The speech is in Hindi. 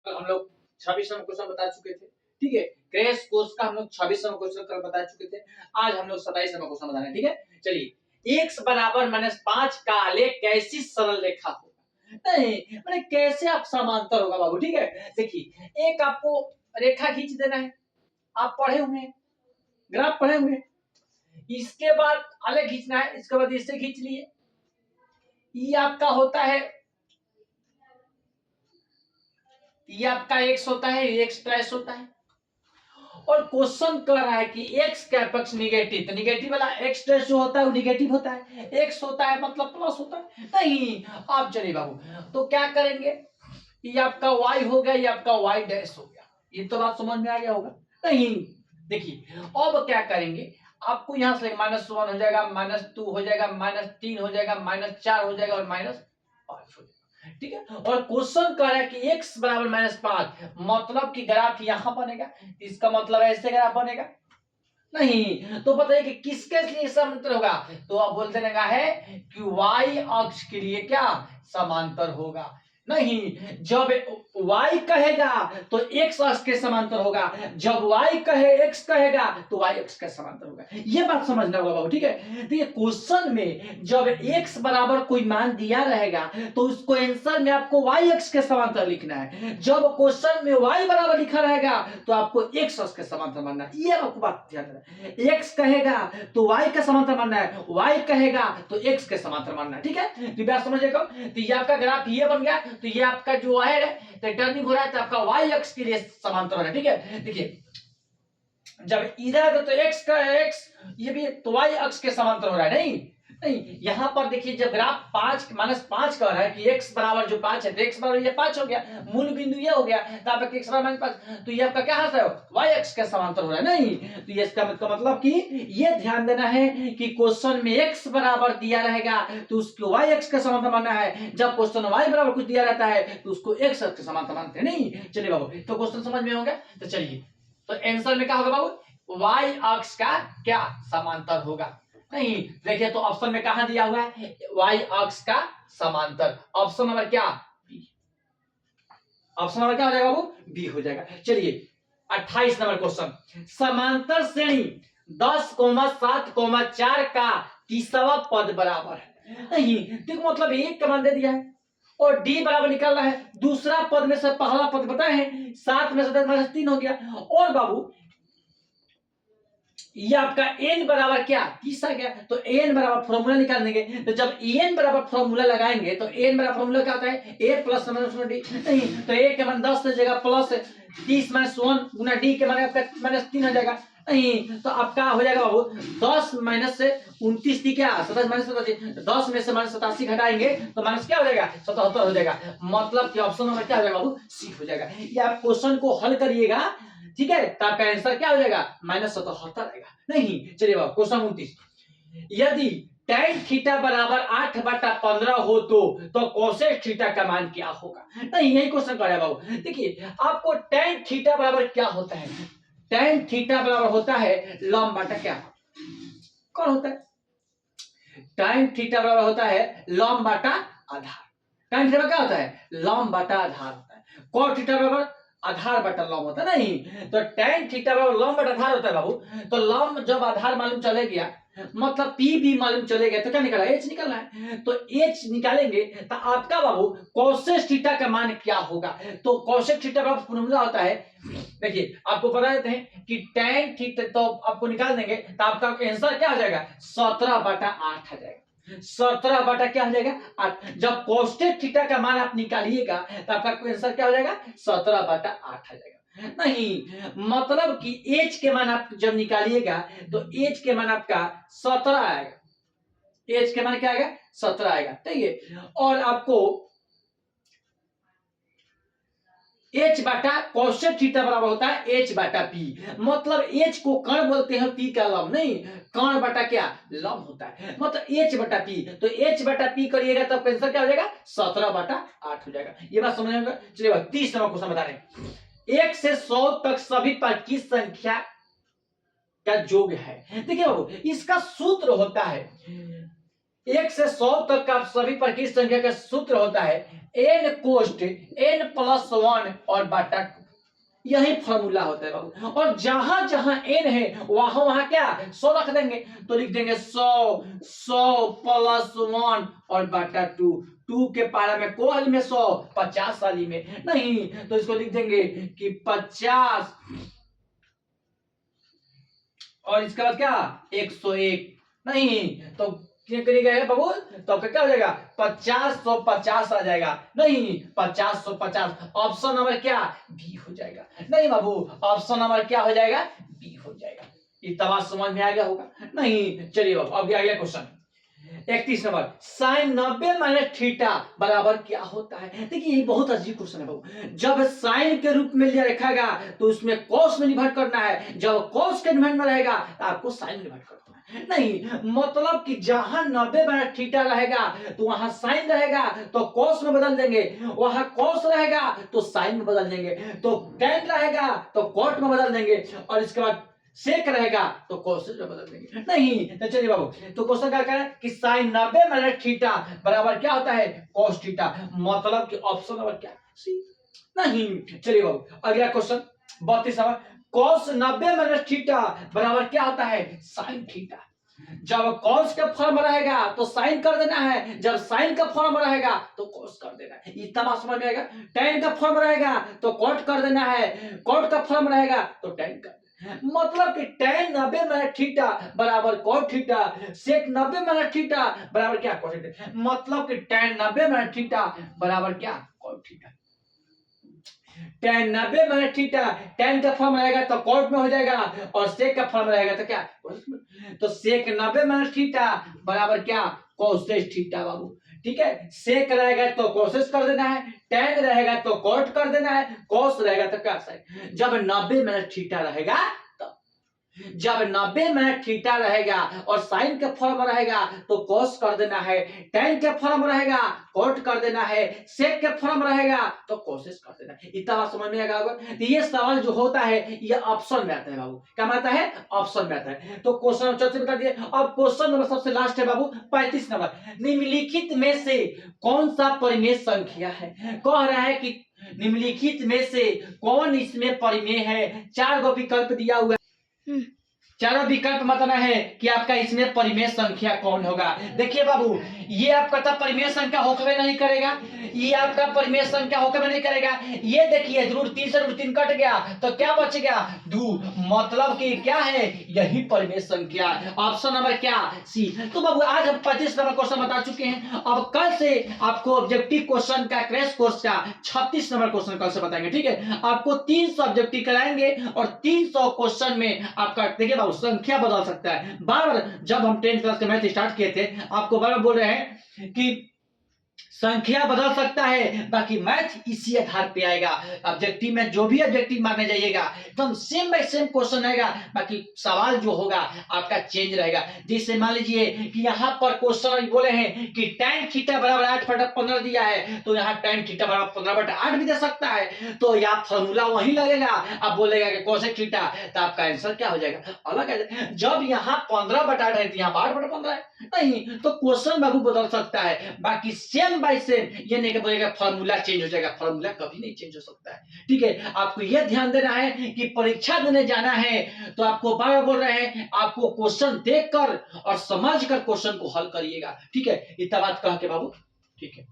हम लोग 26वां क्वेश्चन बता चुके थे। ठीक है, क्रैश कोर्स का हम लोग 26वां क्वेश्चन कल बता चुके थे। आज हम लोग 27वां क्वेश्चन बता रहे हैं। ठीक है, चलिए। x बराबर -5 का आलेख कैसी सरल रेखा होगा? नहीं मैंने कैसे आप समांतर होगा बाबू। ठीक है, देखिए एक आपको रेखा खींच देना है, आप पढ़े हुए हैं, ग्राफ पढ़े हुए हैं। इसके बाद आलेख खींचना है, इसके बाद इससे खींच लिए। ये आपका होता है, ये आपका x होता है, ये x ट्रेस होता है। और क्वेश्चन कह रहा है कि x का पक्ष निगेटिव, तो निगेटिव वाला x ट्रेस जो होता है वो निगेटिव होता है, x होता है मतलब प्लस होता है। नहीं, आप चलिए बाबू, तो क्या करेंगे, ये आपका y हो गया, ये आपका y डैश हो गया। ये तो बात समझ में आ गया होगा। नहीं, देखिए अब क्या करेंगे, आपको यहां से -1 हो जाएगा, -2 हो जाएगा, -3 हो जाएगा, -4 हो जाएगा और -5 हो जाएगा। ठीक है, और क्वेश्चन कह रहा है कि x बराबर -5, मतलब कि ग्राफ यहां बनेगा, इसका मतलब ऐसे ग्राफ बनेगा। नहीं, तो बताइए कि किसके लिए समांतर होगा, तो आप बोलते रहेगा है कि y अक्ष के लिए क्या समांतर होगा। नहीं, जब y कहेगा तो x अक्ष के समांतर होगा, जब y कहे x कहेगा तो y अक्ष के समांतर होगा। ये बात समझना होगा बाबू। ठीक है, तो ये क्वेश्चन में जब x बराबर कोई मान दिया रहेगा तो उसको आंसर में आपको y अक्ष के समांतर लिखना है। जब क्वेश्चन में y बराबर लिखा रहेगा तो आपको x अक्ष के समांतर मानना है। ये आपको बात ध्यान रखना है। x कहेगा तो y का समांतर मानना है, y कहेगा तो x के समांतर मानना है। ठीक है, तो बात समझिएगा। तो ये आपका ग्राफ ये बन गया, तो ये आपका जो है तो टर्निंग हो रहा है तो आपका y अक्ष के लिए समांतर हो रहा है। ठीक है, देखिए जब इधर तो x का x, ये भी तो y अक्ष के समांतर हो रहा है। नहीं नहीं, यहां पर देखिए जब ग्राफ 5 -5 कह रहा है कि x बराबर जो 5 है तो x बराबर ये 5 हो गया, मूल बिंदु ये हो गया, तो आपका x बराबर -5, तो ये आपका क्या है y अक्ष के समांतर हो रहा है। नहीं, तो ये इसका मतलब कि ये ध्यान देना है कि क्वेश्चन में x बराबर दिया रहेगा तो उसको y अक्ष के समांतर मानना है, जब क्वेश्चन y बराबर कुछ दिया रहता है तो उसको x अक्ष के समांतर मानते हैं। नहीं, चलिए बाबू, तो क्वेश्चन समझ में होगा। तो चलिए, तो आंसर में क्या होगा बाबू, y अक्ष का क्या समांतर होगा। नहीं, देखिए तो ऑप्शन में कहा दिया हुआ है y अक्ष का समांतर, ऑप्शन नंबर क्या बी, ऑप्शन नंबर क्या हो जाएगा बाबू, बी हो जाएगा। चलिए 28 नंबर क्वेश्चन, समांतर श्रेणी 10,7,4 का तीसरा पद बराबर है। नहीं, देखो मतलब एक कमान दे दिया है और डी बराबर निकालना है, दूसरा पद में से पहला पद बताए हैं, 7 में से 10 -3 हो गया। और बाबू ये आपका n बराबर क्या 30 आ गया, तो n बराबर फॉर्मूला निकाल देंगे। तो जब n बराबर फॉर्मूला लगाएंगे तो n बराबर फॉर्मूला क्या होता है, a प्लस डी। नहीं, तो a के मान 10 हो जाएगा, प्लस 30 -1 गुना d के मान आपका -3 हो जाएगा। नहीं, तो आपका हो जाएगा बाबू 10 माइनस से 29 थी क्या 27 -87, 10 में से -87 घटाएंगे तो माइनस क्या हो जाएगा 77 हो जाएगा। मतलब कि ऑप्शन नंबर क्या हो जाएगा बाबू, सी हो जाएगा। ये आप क्वेश्चन को हल करिएगा, ठीक है, तो आपका आंसर क्या हो जाएगा -77 आएगा। नहीं, चलिए बाबू क्वेश्चन 29, यदि tan थीटा बराबर 8/15 हो तो कोसेक थीटा का मान क्या होगा। नहीं, यही क्वेश्चन कर रहा है बाबू। देखिए आपको tan थीटा बराबर क्या होता है, tan थीटा बराबर होता है लंब बटा क्या, कौन होता है, tan थीटा बराबर होता है लंब बटा आधार। tan थीटा क्या होता है, लंब बटा आधार होता है। cos थीटा बराबर आधार बटा लंब होता है। नहीं, तो tan थीटा बराबर लंब बटा आधार होता है बाबू। तो लंब जब आधार मालूम चले गया, मतलब P भी मालूम चले गया, तो क्या निकला H निकलना है। तो H निकालेंगे तो आपका बाबू कोसेक थीटा का मान क्या होगा। तो कोसेक थीटा का फॉर्मूला होता है, देखिए आपको बता देते हैं कि tan थीटा, तो आपको निकाल देंगे तो आपका आंसर क्या हो जाएगा 17/8 आ जाएगा। 17 बटा क्या हो जाएगा 8। जब कोसेक थीटा का मान आप निकालिएगा तो आपका आंसर क्या हो जाएगा 17/8 आ जाएगा। नहीं, मतलब कि एच के मान आप जब निकालिएगा तो एच के मान आपका 17 आएगा, एच के मान क्या आएगा 17 आएगा। ठीक है, और आपको एच बाटा कोसेक थीटा बराबर होता है एच बाटा पी, मतलब एच को कर्ण बोलते हैं, पी का लंब। नहीं, कर्ण बटा क्या लंब होता है, मतलब एच बटा पी, तो एच बटा पी करिएगा तब आंसर क्या हो जाएगा 17/8 हो जाएगा। ये बात समझ में। चलिए 30 नंबर क्वेश्चन बता रहे हैं, 1 से 100 तक सभी पद की संख्या का योग है। देखिए बाबू, इसका सूत्र होता है 1 से 100 तक का सभी प्रकृत संख्या का सूत्र होता है n कोष्ट n प्लस 1 और बटा 2। यही फॉर्मूला होता है बाबू। और जहां जहां n है वहां वहां क्या 100 रख देंगे, तो लिख देंगे 100 प्लस 1 और बटा 2। 2 के पारा में को वाली में 100, 50 वाली में नहीं, तो इसको लिख देंगे कि 50 और इसके बाद क्या 101 नहीं, तो क्या करिएगा बाबू, तो आपका क्या हो जाएगा 50 100 50 आ जाएगा नहीं, 50 100 50। ऑप्शन नंबर क्या बी हो जाएगा। नहीं बाबू, ऑप्शन नंबर क्या हो जाएगा बी हो जाएगा। इतना बात समझ में आ गया होगा नहीं। चलिए बाबू अब आ गया question 31 number, sine 90 minus theta बराबर क्या होता है। देखिए ये बहुत अजीब क्वेश्चन है बाबू। जब साइन के रूप में लिया रखेगा तो उसमें कॉस में डिवाइड करना है, जब कॉस के डिवाइड में रहेगा तो आपको साइन में डिवाइड करना है। नहीं मतलब कि जहां 90 माइनस थीटा रहेगा तो वहां साइन रहेगा तो कॉस में बदल देंगे, वहां कॉस रहेगा तो साइन में बदल देंगे, तो टेन रहेगा तो कॉट में बदल देंगे, और इसके बाद सेक रहेगा तो कोसेक में बदल देंगे। नहीं तो चलिए बाबू, तो क्वेश्चन क्या कह रहा है कि साइन 90 माइनस थीटा बराबर क्या होता है cos थीटा, मतलब कि ऑप्शन नंबर क्या सी नहीं। चलिए बाबू अगला question 32 number, cos 90 minus theta बराबर क्या होता है साइन थीटा। जब cos का फॉर्म रहेगा तो साइन कर देना है, जब साइन का फॉर्म रहेगा तो cos कर देना है। इतना बात समझ में आएगा। tan का फॉर्म रहेगा तो cot कर देना है, cot का फॉर्म रहेगा तो tan कर, मतलब कि tan 90 माइनस थीटा बराबर cot theta, sec 90 minus theta बराबर क्या cos थीटा, मतलब कि tan 90 माइनस थीटा बराबर क्या cot theta. tan 90 minus theta, tan का फॉर्म रहेगा तो cot में हो जाएगा और sec का फॉर्म रहेगा तो क्या तो sec 90 माइनस थीटा बराबर क्या cosec थीटा बाबू। ठीक है, sec रहेगा तो cosec कर देना है, tan रहेगा तो cot कर देना है, cos रहेगा तो क्या sin। जब 90 माइनस थीटा रहेगा, जब 90 माइनस थीटा रहेगा और साइन का फॉर्म रहेगा तो cos कर देना है, tan का फॉर्म रहेगा cot कर देना है, sec का फॉर्म रहेगा तो cosec कर देना है। इतना बात समझ में आएगा। तो ये सवाल जो होता है ये ऑप्शन में आता है बाबू। क्या आता है ऑप्शन में आता है। तो क्वेश्चन चर्चा बता दिए। अब क्वेश्चन नंबर सबसे लास्ट है बाबू 35 नंबर, निम्नलिखित में से कौन सा परिमेय संख्या है। कह रहा है कि निम्नलिखित में से कौन इसमें परिमेय है। 4 गो विकल्प दिया हुआ है, चारों विकल्प मतलब है कि आपका इसमें परिमेय संख्या कौन होगा। देखिए बाबू ये आपका तो परिमेय संख्या होकर नहीं करेगा, ये आपका परिमेय संख्या होकर नहीं करेगा। ये देखिए जरूर 3 से जरूर 3 कट गया तो क्या बच गया 2, मतलब कि क्या है यही परिमेय संख्या। ऑप्शन नंबर क्या सी। तो बाबू आज हम 25 नंबर क्वेश्चन बता चुके हैं। अब कल से आपको ऑब्जेक्टिव क्वेश्चन का क्रैश कोर्स का 36 नंबर क्वेश्चन कल से बताएंगे। ठीक है, आपको 300 ऑब्जेक्टिव कराएंगे और 300 क्वेश्चन में आपका देखिए संख्या बदल सकता है। बार बार जब हम 10th क्लास के मैथ स्टार्ट किए थे आपको बार बार बोल रहे हैं कि संख्या बदल सकता है, बाकी मैथ इसी आधार पे आएगा। ऑब्जेक्टिव में जो भी ऑब्जेक्टिव मारने जाइएगा एकदम सेम बाय सेम क्वेश्चन आएगा, बाकी सवाल जो होगा आपका चेंज रहेगा। जैसे मान लीजिए कि यहाँ पर क्वेश्चन बोले हैं कि tan थीटा बराबर 8/15 दिया है, तो यहाँ tan थीटा बराबर 15/8 भी दे सकता है, तो यहाँ फॉर्मूला वही लगेगा। अब बोलेगा कि cosec थीटा, तो आपका आंसर क्या हो जाएगा अलग है। जब यहाँ 15/8 है तो यहाँ 8/15 है, नहीं तो क्वेश्चन बाबू बदल सकता है, बाकी सेम बाय सेम। ये नहीं बोलेगा फॉर्मूला चेंज हो जाएगा, फॉर्मूला कभी नहीं चेंज हो सकता है। ठीक है, आपको यह ध्यान देना है कि परीक्षा देने जाना है तो आपको बार बार बोल रहे हैं आपको क्वेश्चन देखकर और समझकर क्वेश्चन को हल करिएगा। ठीक है, इतना बात कह के बाबू ठीक है।